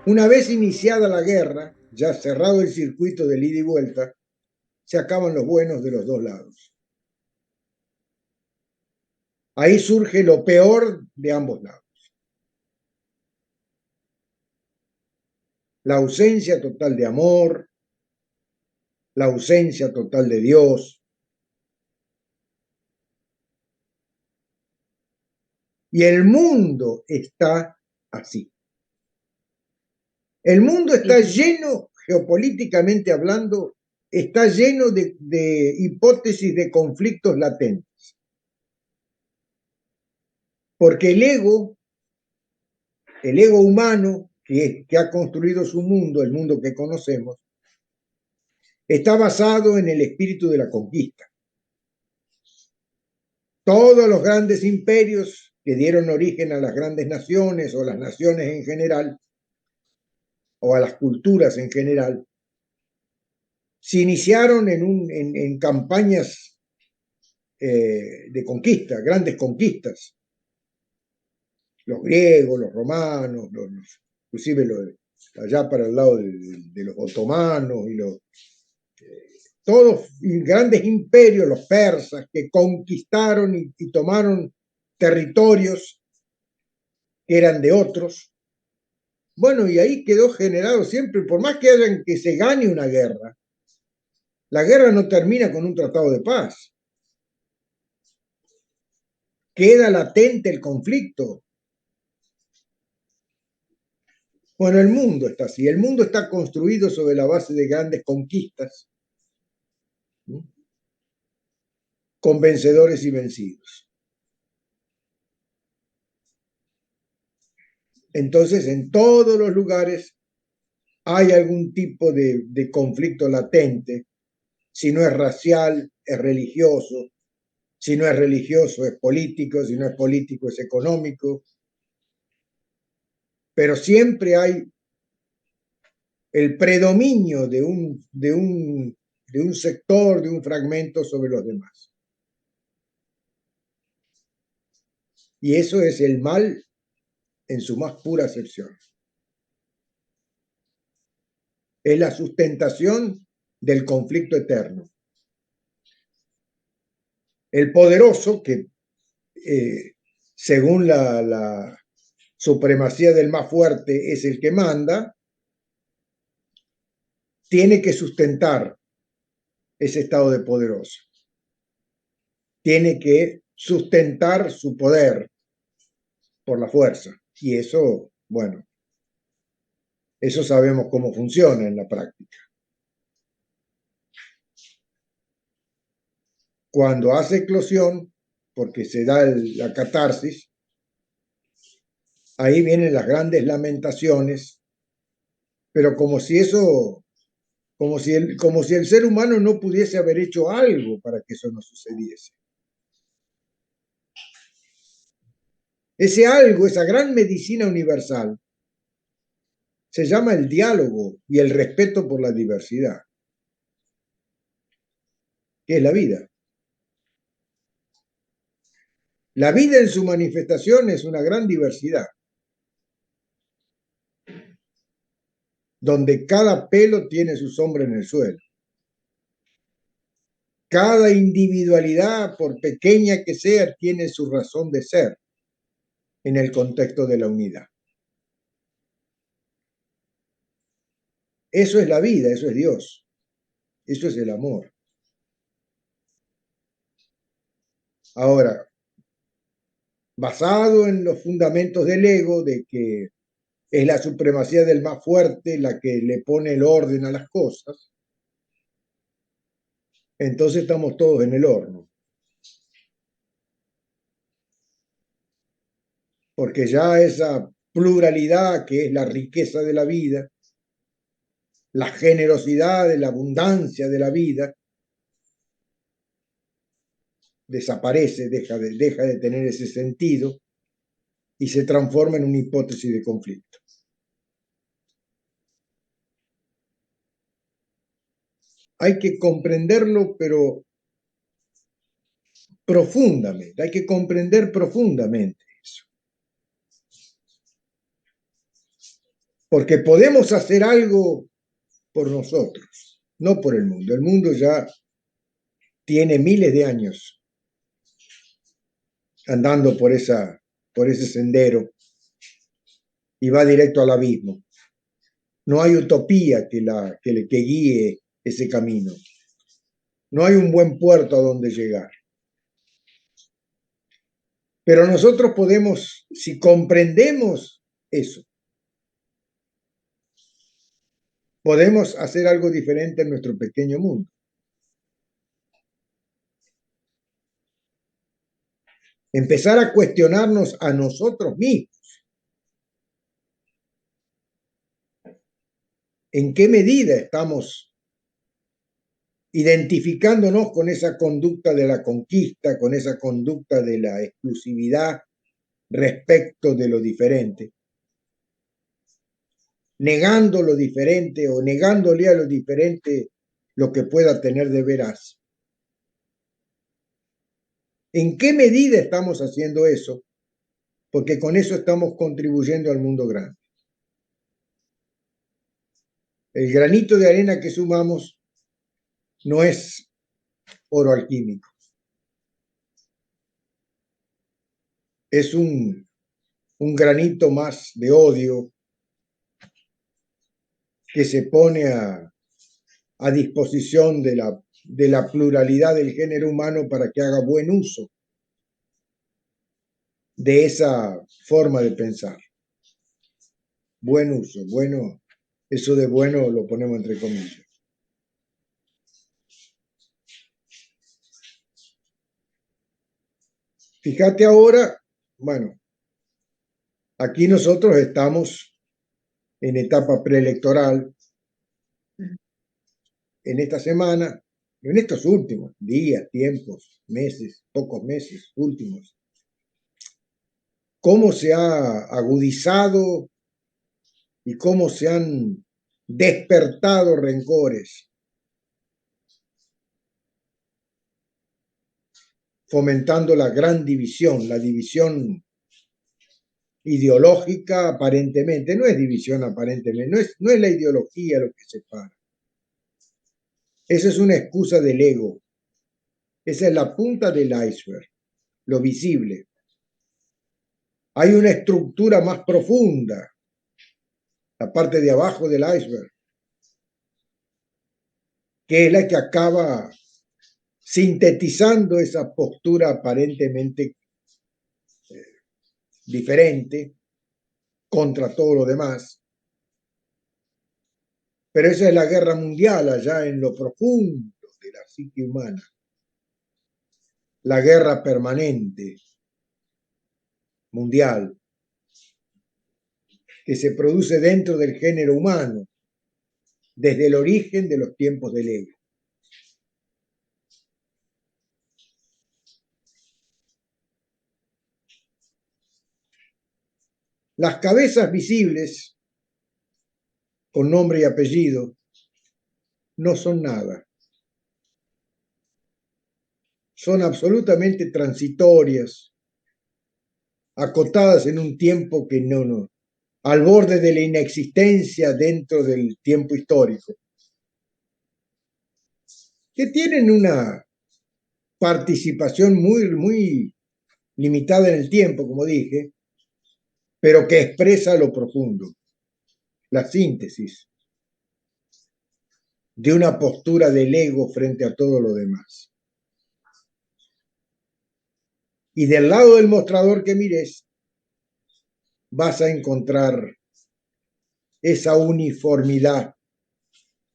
Una vez iniciada la guerra, ya cerrado el circuito de ida y vuelta, se acaban los buenos de los dos lados. Ahí surge lo peor de ambos lados. La ausencia total de amor, la ausencia total de Dios. Y el mundo está así. El mundo está lleno, geopolíticamente hablando, está lleno de hipótesis de conflictos latentes. Porque el ego humano que ha construido su mundo, el mundo que conocemos, está basado en el espíritu de la conquista. Todos los grandes imperios que dieron origen a las grandes naciones o las naciones en general, o a las culturas en general, se iniciaron en campañas de conquista, grandes conquistas. Los griegos, los romanos, inclusive allá para el lado de los otomanos y todos grandes imperios, los persas, que conquistaron y tomaron territorios que eran de otros. Bueno, y ahí quedó generado siempre, por más que se gane una guerra, la guerra no termina con un tratado de paz. Queda latente el conflicto. Bueno, el mundo está así. El mundo está construido sobre la base de grandes conquistas, ¿sí?, con vencedores y vencidos. Entonces, en todos los lugares hay algún tipo de conflicto latente. Si no es racial, es religioso. Si no es religioso, es político. Si no es político, es económico. Pero siempre hay el predominio de un sector, de un fragmento sobre los demás. Y eso es el mal en su más pura acepción. Es la sustentación del conflicto eterno. El poderoso, que según la supremacía del más fuerte es el que manda, tiene que sustentar ese estado de poderoso. Tiene que sustentar su poder por la fuerza. Y eso, bueno, eso sabemos cómo funciona en la práctica. Cuando hace eclosión, porque se da la catarsis, ahí vienen las grandes lamentaciones, pero como si el ser humano no pudiese haber hecho algo para que eso no sucediese. Ese algo, esa gran medicina universal, se llama el diálogo y el respeto por la diversidad, que es la vida. La vida en su manifestación es una gran diversidad, donde cada pelo tiene su sombra en el suelo. Cada individualidad, por pequeña que sea, tiene su razón de ser en el contexto de la unidad. Eso es la vida, eso es Dios, eso es el amor. Ahora, basado en los fundamentos del ego, de que es la supremacía del más fuerte la que le pone el orden a las cosas, entonces estamos todos en el horno. Porque ya esa pluralidad que es la riqueza de la vida, la generosidad, la abundancia de la vida, desaparece, deja de tener ese sentido y se transforma en una hipótesis de conflicto. hay que comprenderlo, pero profundamente, hay que comprender profundamente eso. Porque podemos hacer algo por nosotros, no por el mundo. El mundo ya tiene miles de años andando por ese sendero y va directo al abismo. No hay utopía que guíe ese camino. No hay un buen puerto a donde llegar. Pero nosotros podemos, si comprendemos eso, podemos hacer algo diferente en nuestro pequeño mundo. Empezar a cuestionarnos a nosotros mismos. ¿En qué medida estamos identificándonos con esa conducta de la conquista, con esa conducta de la exclusividad respecto de lo diferente? Negando lo diferente o negándole a lo diferente lo que pueda tener de veraz. ¿En qué medida estamos haciendo eso? Porque con eso estamos contribuyendo al mundo grande. El granito de arena que sumamos no es oro alquímico. Es un granito más de odio que se pone a disposición de la pluralidad del género humano para que haga buen uso de esa forma de pensar. Buen uso, bueno, eso de bueno lo ponemos entre comillas. Fíjate ahora, bueno, aquí nosotros estamos en etapa preelectoral, en esta semana, en estos últimos días, tiempos, meses, pocos meses últimos, cómo se ha agudizado y cómo se han despertado rencores, fomentando la gran división, la división ideológica aparentemente. No es división aparentemente, no es la ideología lo que separa. Esa es una excusa del ego. Esa es la punta del iceberg, lo visible. Hay una estructura más profunda, la parte de abajo del iceberg, que es la que acaba sintetizando esa postura aparentemente diferente contra todo lo demás. Pero esa es la guerra mundial allá en lo profundo de la psique humana. La guerra permanente mundial que se produce dentro del género humano desde el origen de los tiempos del ego. Las cabezas visibles, con nombre y apellido, no son nada. Son absolutamente transitorias, acotadas en un tiempo que no, al borde de la inexistencia dentro del tiempo histórico, que tienen una participación muy limitada en el tiempo, como dije, pero que expresa lo profundo, la síntesis de una postura del ego frente a todo lo demás. Y del lado del mostrador que mires, vas a encontrar esa uniformidad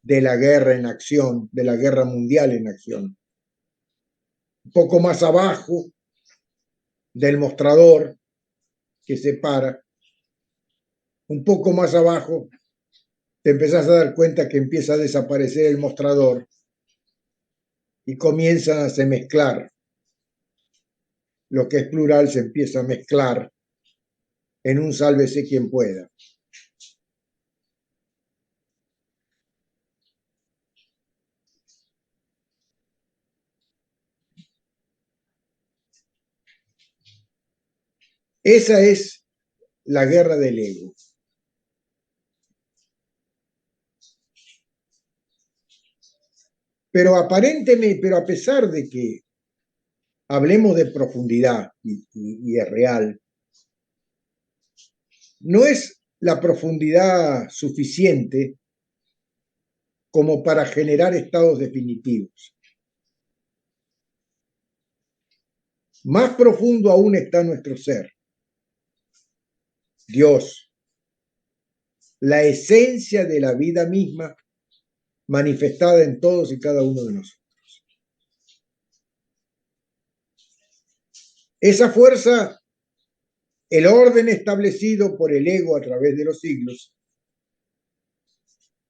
de la guerra en acción, de la guerra mundial en acción. Un poco más abajo del mostrador que separa, un poco más abajo, te empezás a dar cuenta que empieza a desaparecer el mostrador y comienzan a se mezclar. Lo que es plural se empieza a mezclar en un sálvese quien pueda. Esa es la guerra del ego. Pero aparentemente, pero a pesar de que hablemos de profundidad y es real, no es la profundidad suficiente como para generar estados definitivos. Más profundo aún está nuestro ser, Dios, la esencia de la vida misma manifestada en todos y cada uno de nosotros. Esa fuerza, el orden establecido por el ego a través de los siglos,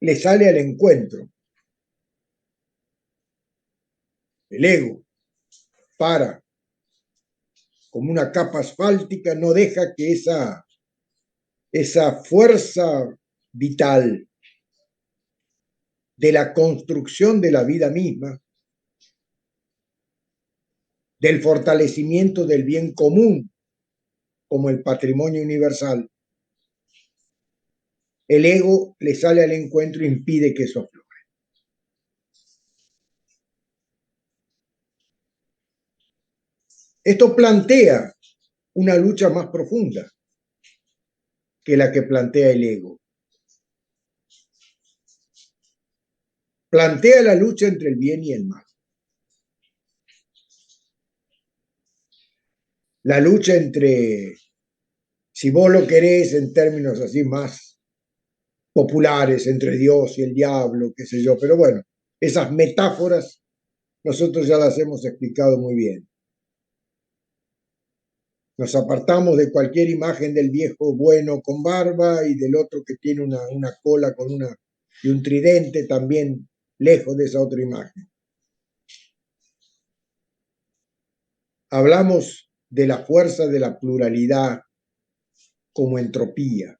le sale al encuentro. El ego, para, como una capa asfáltica, no deja que esa fuerza vital de la construcción de la vida misma, del fortalecimiento del bien común como el patrimonio universal, el ego le sale al encuentro e impide que eso aflore. Esto plantea una lucha más profunda que la que plantea el ego. Plantea la lucha entre el bien y el mal. La lucha entre, si vos lo querés en términos así más populares, entre Dios y el diablo, qué sé yo, pero bueno, esas metáforas nosotros ya las hemos explicado muy bien. Nos apartamos de cualquier imagen del viejo bueno con barba y del otro que tiene una cola con y un tridente también lejos de esa otra imagen. Hablamos de la fuerza de la pluralidad como entropía,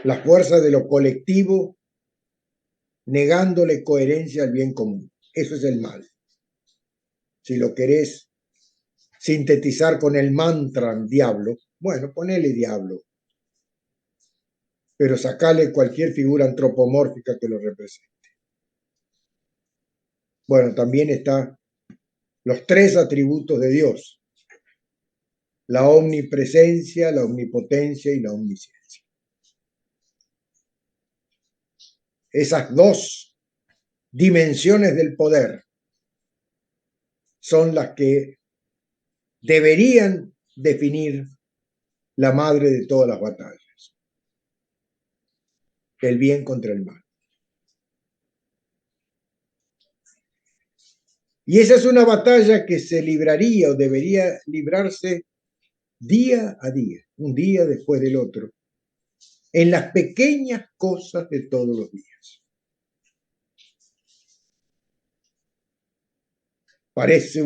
la fuerza de lo colectivo negándole coherencia al bien común. Eso es el mal. Si lo querés sintetizar con el mantra diablo, bueno, ponele diablo, pero sacale cualquier figura antropomórfica que lo represente. Bueno, también está los tres atributos de Dios: la omnipresencia, la omnipotencia y la omnisciencia. Esas dos dimensiones del poder son las que deberían definir la madre de todas las batallas, el bien contra el mal. Y esa es una batalla que se libraría o debería librarse día a día, un día después del otro, en las pequeñas cosas de todos los días. Parece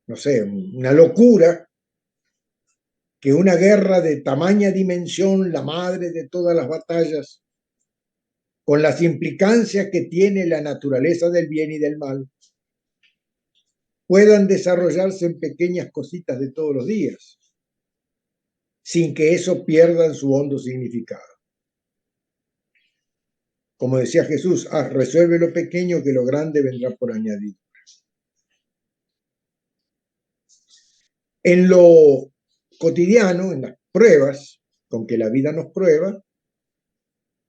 no sé, una locura que una guerra de tamaña dimensión, la madre de todas las batallas, con las implicancias que tiene la naturaleza del bien y del mal, puedan desarrollarse en pequeñas cositas de todos los días, sin que eso pierda su hondo significado. Como decía Jesús, resuelve lo pequeño, que lo grande vendrá por añadidura. En lo cotidiano, en las pruebas con que la vida nos prueba,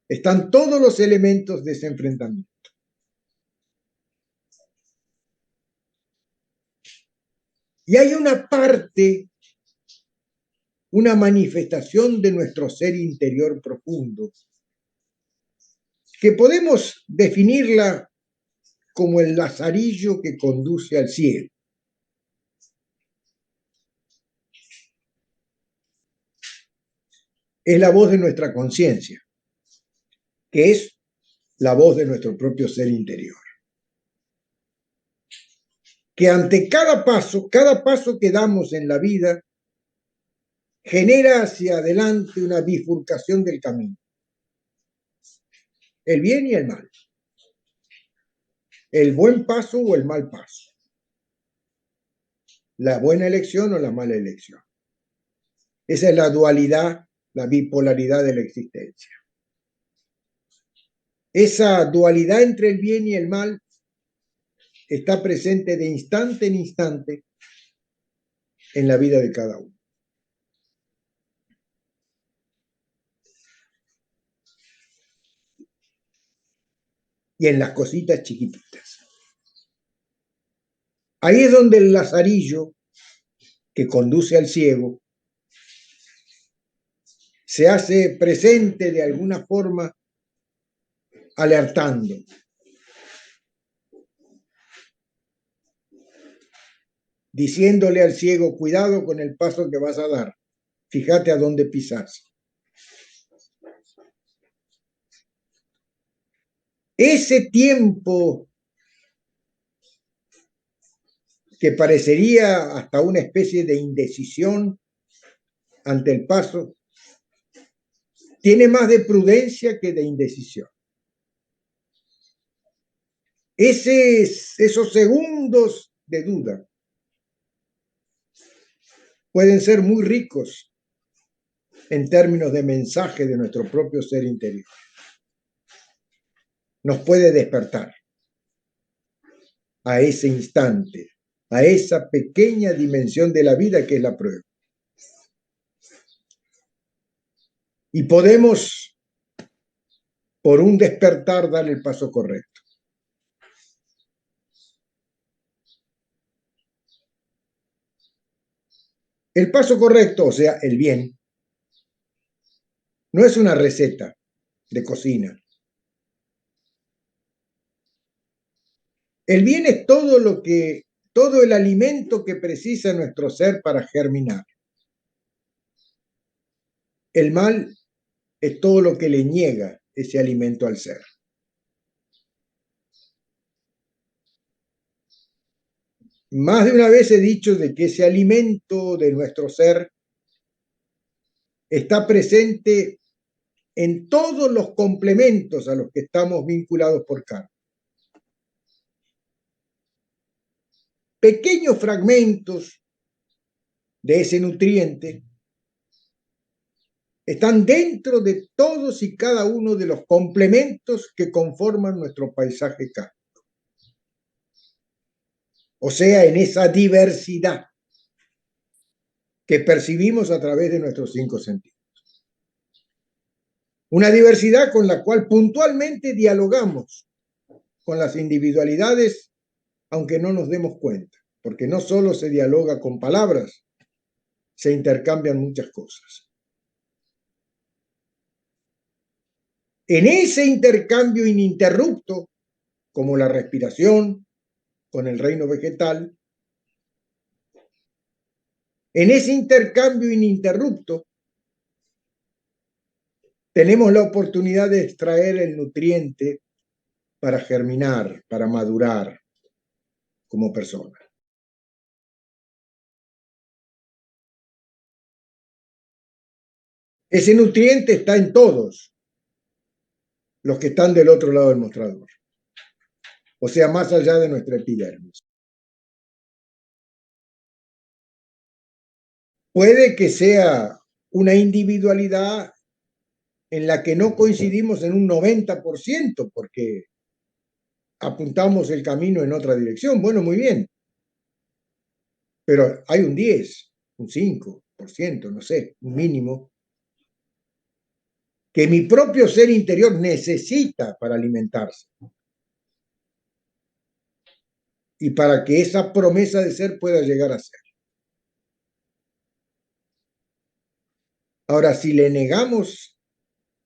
están todos los elementos de ese enfrentamiento. Y hay una parte, una manifestación de nuestro ser interior profundo, que podemos definirla como el lazarillo que conduce al cielo. Es la voz de nuestra conciencia, que es la voz de nuestro propio ser interior. Que ante cada paso que damos en la vida, genera hacia adelante una bifurcación del camino. El bien y el mal. El buen paso o el mal paso. la buena elección o la mala elección. Esa es la dualidad, la bipolaridad de la existencia. Esa dualidad entre el bien y el mal está presente de instante en instante en la vida de cada uno. Y en las cositas chiquititas. Ahí es donde el lazarillo que conduce al ciego se hace presente de alguna forma, alertando. Diciéndole al ciego, cuidado con el paso que vas a dar. Fíjate a dónde pisas. Ese tiempo que parecería hasta una especie de indecisión ante el paso, tiene más de prudencia que de indecisión. Esos segundos de duda pueden ser muy ricos en términos de mensaje de nuestro propio ser interior. Nos puede despertar a ese instante, a esa pequeña dimensión de la vida que es la prueba. Y podemos, por un despertar, dar el paso correcto. El paso correcto, o sea, el bien, no es una receta de cocina. El bien es todo el alimento que precisa nuestro ser para germinar. El mal es todo lo que le niega ese alimento al ser. Más de una vez he dicho de que ese alimento de nuestro ser está presente en todos los complementos a los que estamos vinculados por carne. Pequeños fragmentos de ese nutriente están dentro de todos y cada uno de los complementos que conforman nuestro paisaje kármico. O sea, en esa diversidad que percibimos a través de nuestros 5 sentidos. Una diversidad con la cual puntualmente dialogamos con las individualidades, aunque no nos demos cuenta, porque no solo se dialoga con palabras, se intercambian muchas cosas. En ese intercambio ininterrupto, como la respiración con el reino vegetal, en ese intercambio ininterrupto, tenemos la oportunidad de extraer el nutriente para germinar, para madurar como persona. Ese nutriente está en todos los que están del otro lado del mostrador, o sea, más allá de nuestra epidermis. Puede que sea una individualidad en la que no coincidimos en un 90%, porque apuntamos el camino en otra dirección. Bueno, muy bien. Pero hay un 10, un 5%, no sé, un mínimo, que mi propio ser interior necesita para alimentarse. Y para que esa promesa de ser pueda llegar a ser. Ahora, si le negamos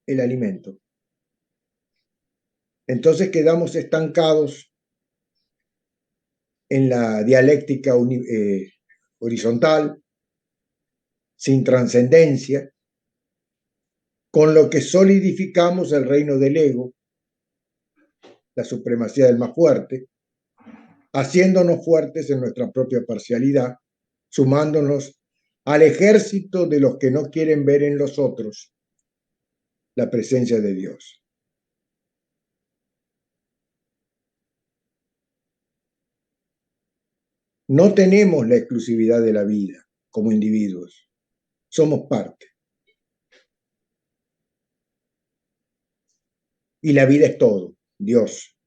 el alimento, entonces quedamos estancados en la dialéctica horizontal, sin trascendencia, con lo que solidificamos el reino del ego, la supremacía del más fuerte, haciéndonos fuertes en nuestra propia parcialidad, sumándonos al ejército de los que no quieren ver en los otros la presencia de Dios. No tenemos la exclusividad de la vida como individuos, somos parte. Y la vida es todo, Dios.